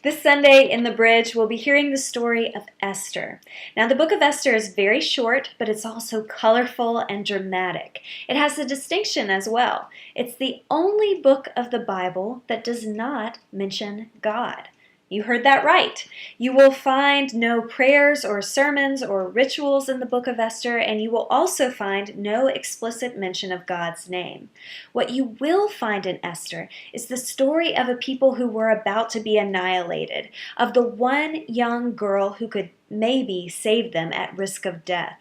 This Sunday in the Bridge, we'll be hearing the story of Esther. Now, the book of Esther is very short, but it's also colorful and dramatic. It has a distinction as well. It's the only book of the Bible that does not mention God. You heard that right. You will find no prayers or sermons or rituals in the book of Esther, and you will also find no explicit mention of God's name. What you will find in Esther is the story of a people who were about to be annihilated, of the one young girl who could maybe save them at risk of death,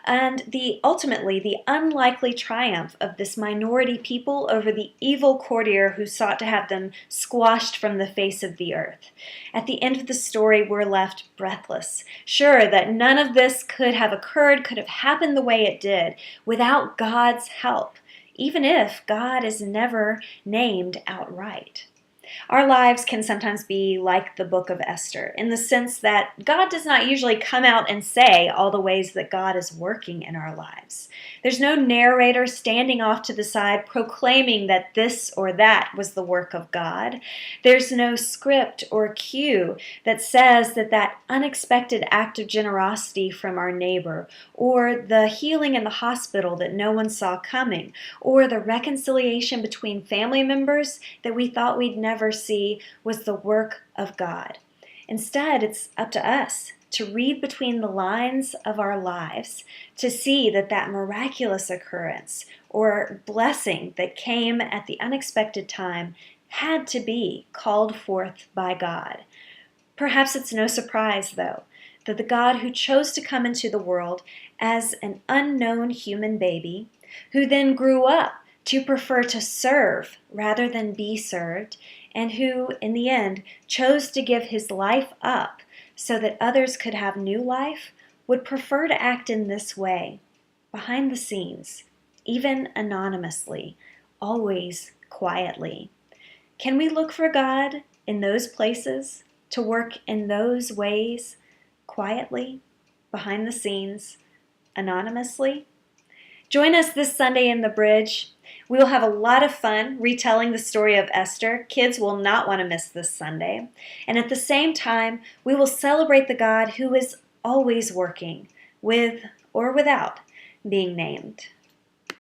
and ultimately the unlikely triumph of this minority people over the evil courtier who sought to have them squashed from the face of the earth. At the end of the story, we're left breathless, sure that none of this could have happened the way it did without God's help, even if God is never named outright. Our lives can sometimes be like the book of Esther, in the sense that God does not usually come out and say all the ways that God is working in our lives. There's no narrator standing off to the side proclaiming that this or that was the work of God. There's no script or cue that says that unexpected act of generosity from our neighbor, or the healing in the hospital that no one saw coming, or the reconciliation between family members that we thought we'd never see was the work of God. Instead, it's up to us to read between the lines of our lives to see that miraculous occurrence or blessing that came at the unexpected time had to be called forth by God. Perhaps it's no surprise, though, that the God who chose to come into the world as an unknown human baby, who then grew up to prefer to serve rather than be served, and who, in the end, chose to give his life up so that others could have new life, would prefer to act in this way, behind the scenes, even anonymously, always quietly. Can we look for God in those places, to work in those ways, quietly, behind the scenes, anonymously? Join us this Sunday in the Bridge. We will have a lot of fun retelling the story of Esther. Kids will not want to miss this Sunday. And at the same time, we will celebrate the God who is always working, with or without being named.